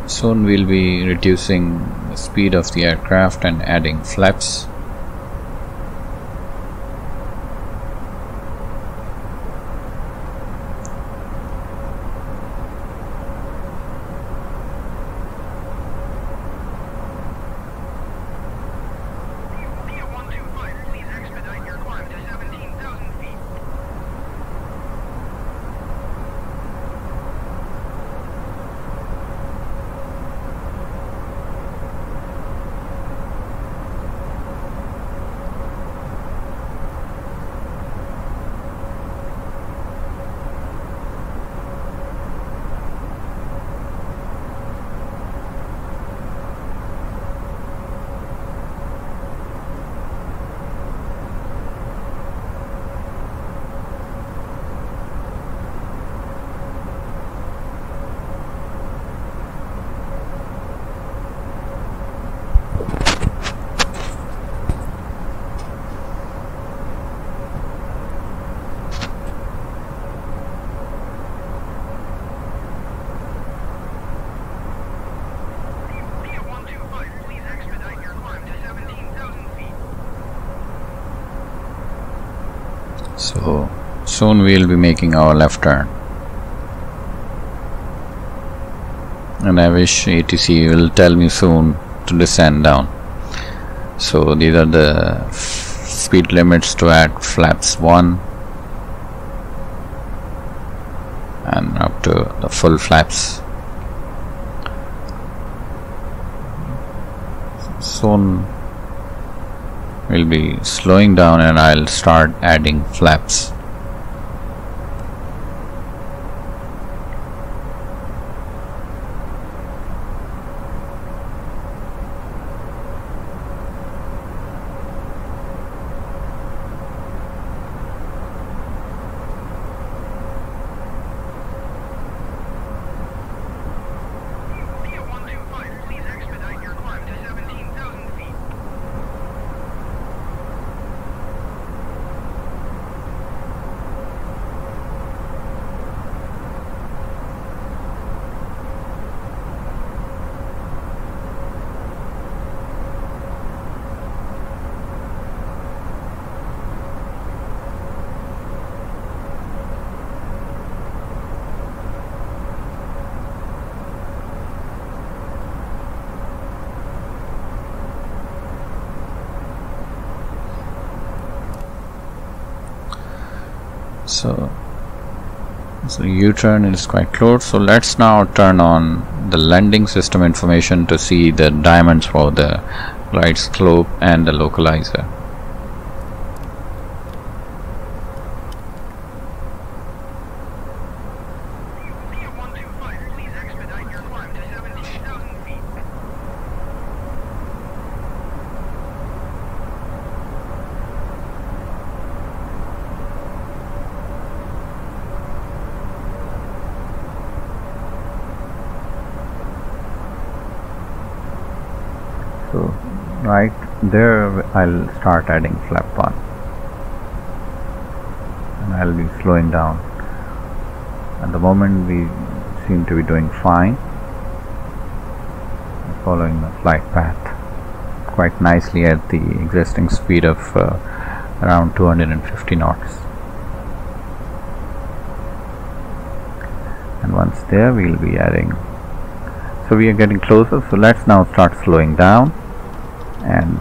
Soon we'll be reducing the speed of the aircraft and adding flaps. soon we'll be making our left turn, and I wish ATC will tell me soon to descend down. So these are the speed limits to add flaps 1 and up to the full flaps. Soon we'll be slowing down and I'll start adding flaps. So U-turn is quite close. So let's now turn on the landing system information to see the diamonds for the glide slope and the localizer. So right there I'll start adding flap 1 and I'll be slowing down. At the moment we seem to be doing fine, following the flight path quite nicely at the existing speed of around 250 knots. And once there we'll be adding. So we are getting closer, so let's now start slowing down, and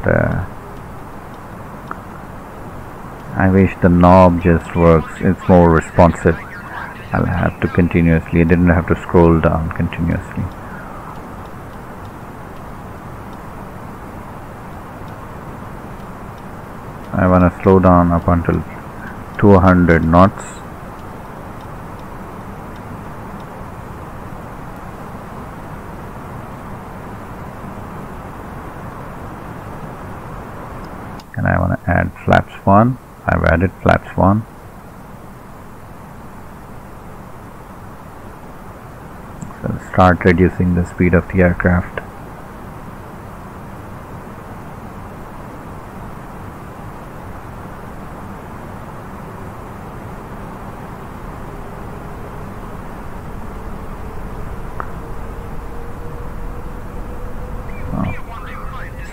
I wish the knob just works, it's more responsive. I'll have to continuously, I didn't have to scroll down continuously. I want to slow down up until 200 knots. And I want to add flaps 1. I've added flaps 1. So start reducing the speed of the aircraft.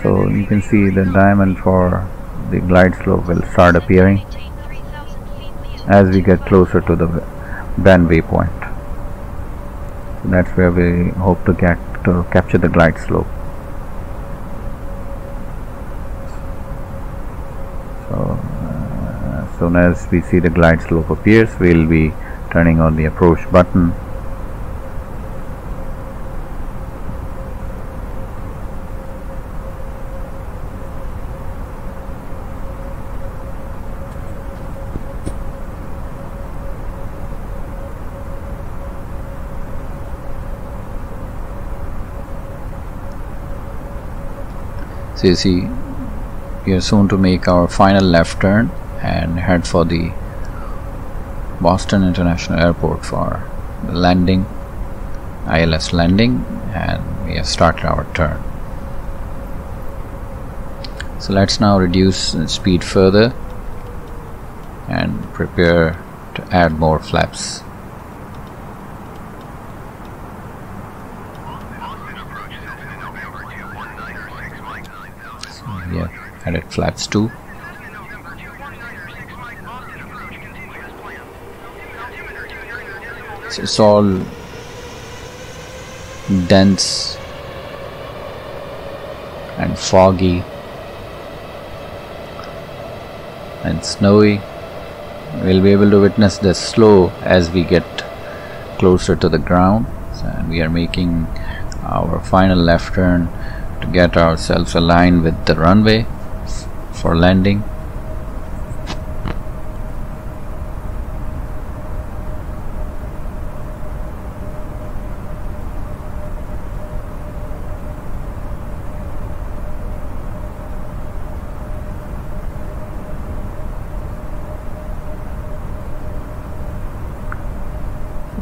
So you can see the diamond for the glide slope will start appearing as we get closer to the bend waypoint. So that's where we hope to capture the glide slope. So as soon as we see the glide slope appears, we'll be turning on the approach button. So you see, we are soon to make our final left turn and head for the Boston International Airport for the landing, ILS landing, and we have started our turn. So let's now reduce the speed further and prepare to add more flaps. Yeah, added flaps 2. So it's all dense and foggy and snowy. We'll be able to witness the slow as we get closer to the ground. And we are making our final left turn to get ourselves aligned with the runway for landing.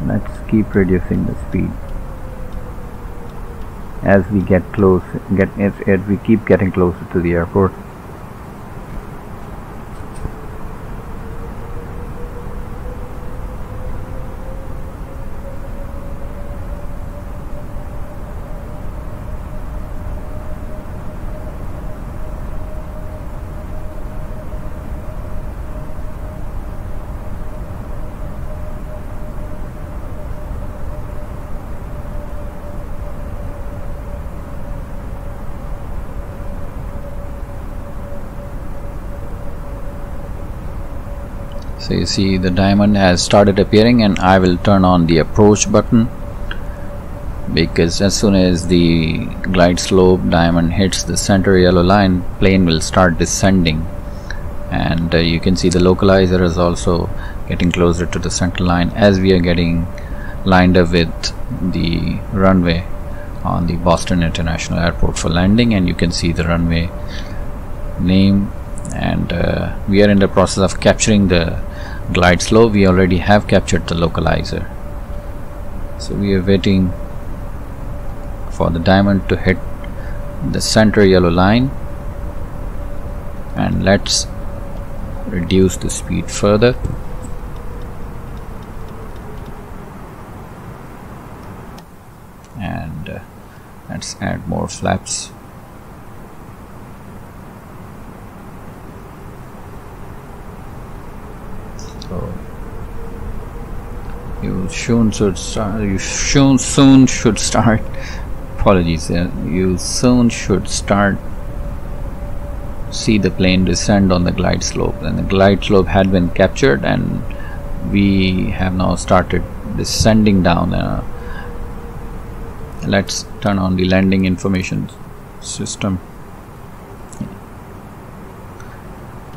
Let's keep reducing the speed as we get close. As we keep getting closer to the airport. So you see the diamond has started appearing, and I will turn on the approach button, because as soon as the glide slope diamond hits the center yellow line, plane will start descending. And you can see the localizer is also getting closer to the center line as we are getting lined up with the runway on the Boston International Airport for landing. And you can see the runway name, and we are in the process of capturing the glide slope. We already have captured the localizer, so we are waiting for the diamond to hit the center yellow line. And let's reduce the speed further. And let's add more flaps. So you soon should start. Apologies. You soon should start. See the plane descend on the glide slope, and the glide slope had been captured, and we have now started descending down. Let's turn on the landing information system.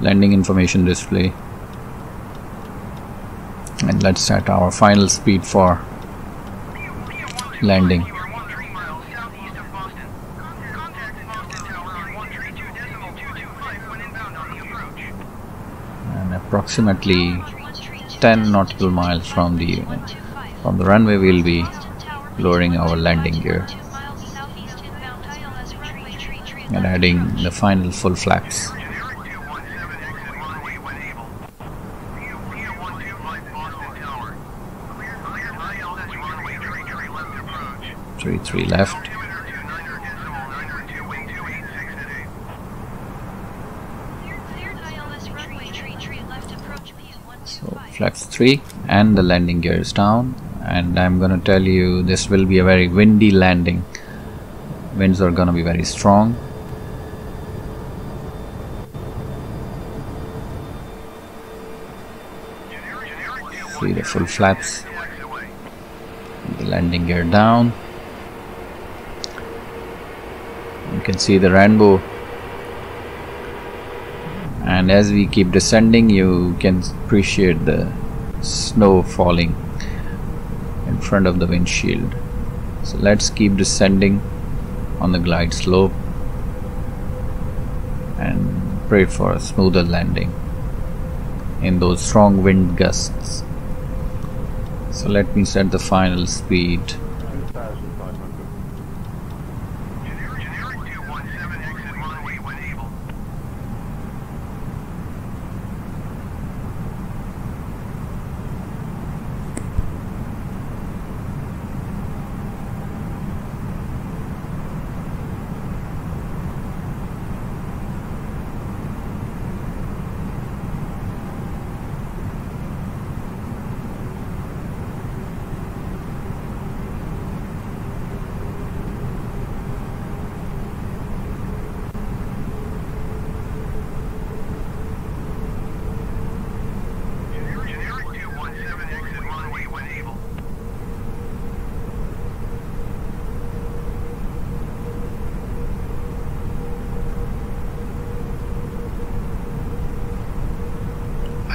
Landing information display. And let's set our final speed for landing. And approximately 10 nautical miles from the runway, we'll be lowering our landing gear and adding the final full flaps. 33 left. So flaps 3 and the landing gear is down, and I'm gonna tell you this will be a very windy landing. Winds are gonna be very strong. See the full flaps, the landing gear down. You can see the rainbow, and as we keep descending you can appreciate the snow falling in front of the windshield. So let's keep descending on the glide slope and pray for a smoother landing in those strong wind gusts. So let me set the final speed.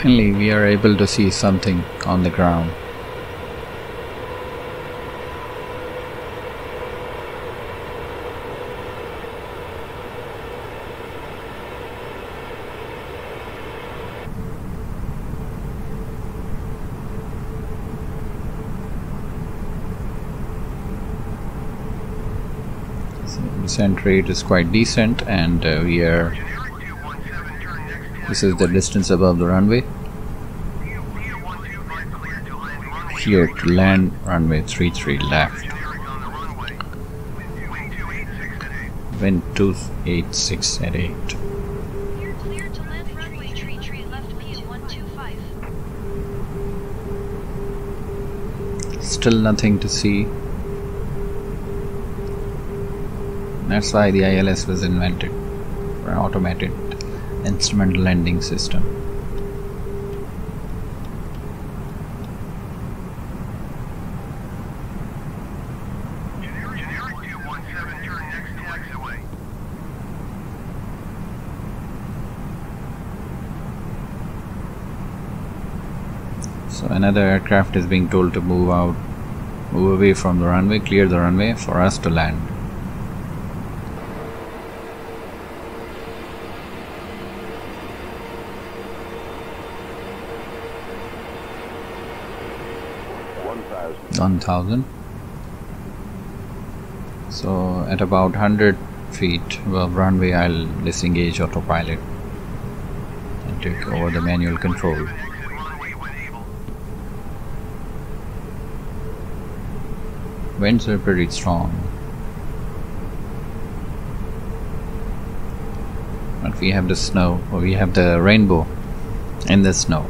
Finally, we are able to see something on the ground. Descent rate is quite decent, and this is the distance above the runway. Here to land, runway 33 left. Wind 286 at 8. You're clear to land runway 33 left P125. Still nothing to see. That's why the ILS was invented, for an automated instrument landing system. Generic 217, turn next taxiway. So another aircraft is being told to move away from the runway, clear the runway for us to land. $1,000. So at about 100 feet above runway, I'll disengage autopilot and take over the manual control. Winds are pretty strong, but we have the snow, or we have the rainbow in the snow.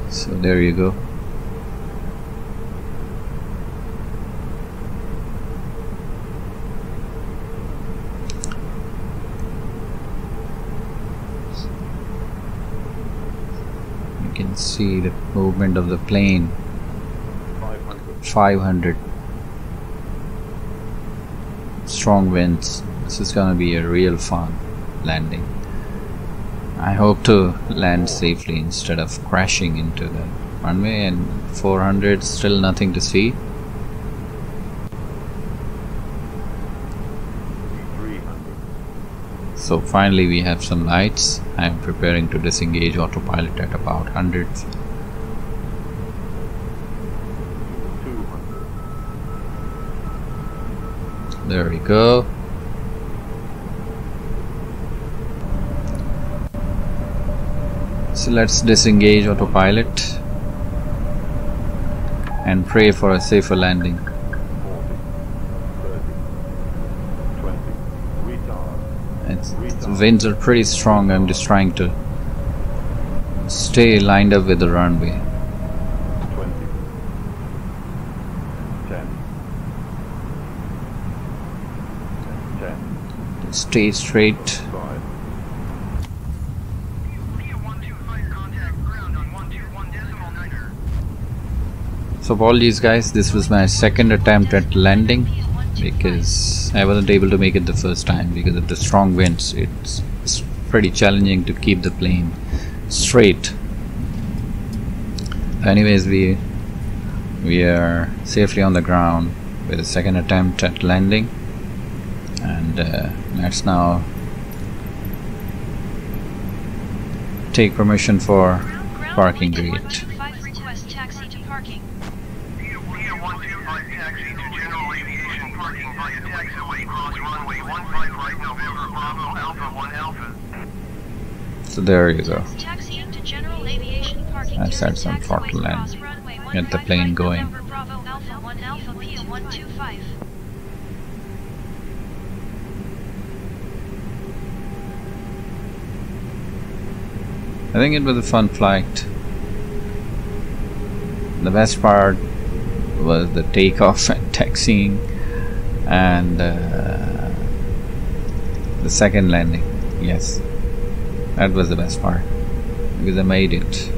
So there you go. You can see the movement of the plane. 500. Strong winds. This is gonna be a real fun landing. I hope to land safely instead of crashing into the runway. And 400, still nothing to see. 300. So finally we have some lights. I am preparing to disengage autopilot at about 100. 200. There we go. So let's disengage autopilot and pray for a safer landing. 40. 30. 20. Retard. The winds are pretty strong. I'm just trying to stay lined up with the runway. 20. 10. 10. Stay straight. 5. So apologies guys, this was my second attempt at landing because I wasn't able to make it the first time because of the strong winds. It's pretty challenging to keep the plane straight. Anyways, we are safely on the ground with a second attempt at landing, and let's now take permission for parking gate. So there you go. Let's add some throttle and get the plane going. I think it was a fun flight. The best part was the takeoff and taxiing, and the second landing. Yes, that was the best part because I made it.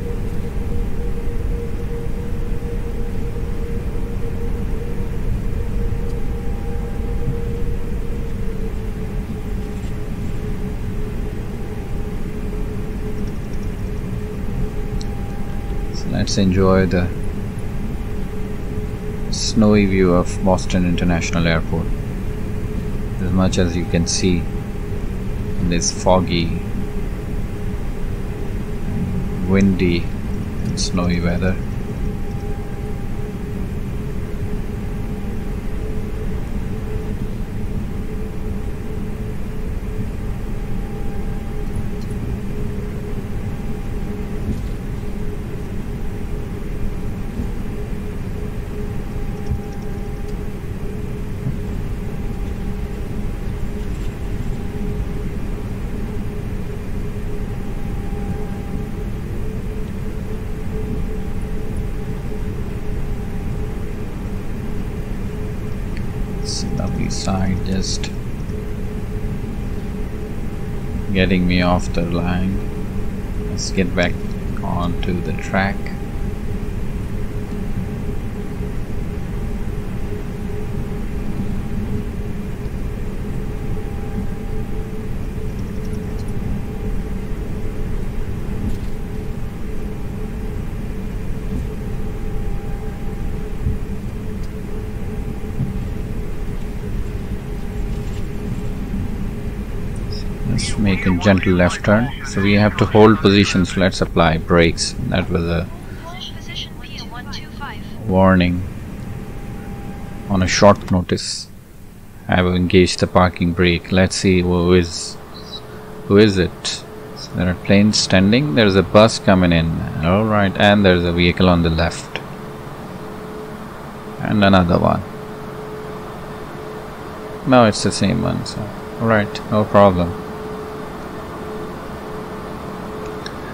let's enjoy the snowy view of Boston International Airport. As much as you can see in this foggy, windy and snowy weather. Lovely side, just getting me off the line. Let's get back onto the track. Let's make a gentle left turn. So we have to hold positions. Let's apply brakes. That was a warning on a short notice. I have engaged the parking brake. Let's see who is it. So there are planes standing. There's a bus coming in. Alright, and there's a vehicle on the left. And another one. No, it's the same one. So alright, no problem.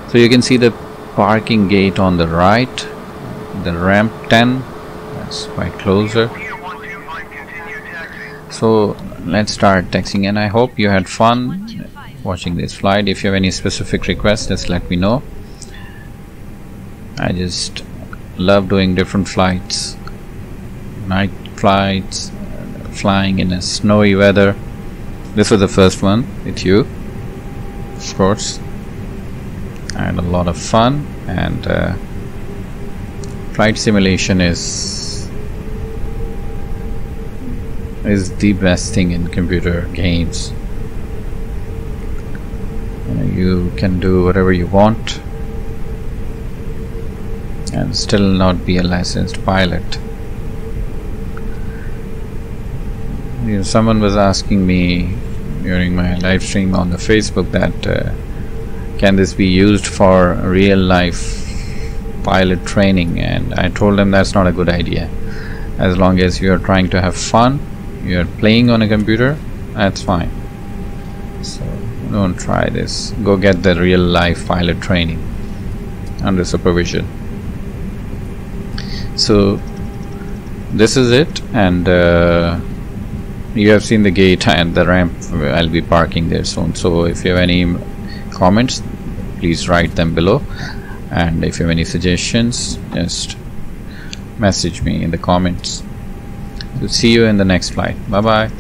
So you can see the parking gate on the right, the ramp 10, that's quite closer. So let's start taxiing, and I hope you had fun watching this flight. If you have any specific requests, just let me know. I just love doing different flights, night flights, flying in a snowy weather. This was the first one with you, of course. I had a lot of fun, and flight simulation is the best thing in computer games. You can do whatever you want and still not be a licensed pilot. Someone was asking me during my live stream on the Facebook that can this be used for real life pilot training, and I told them that's not a good idea. As long as you are trying to have fun, you are playing on a computer, that's fine. So don't try this. Go get the real life pilot training under supervision. So this is it, and you have seen the gate and the ramp. I'll be parking there soon. So if you have any comments, please write them below, and if you have any suggestions, just message me in the comments. We'll see you in the next flight. Bye bye.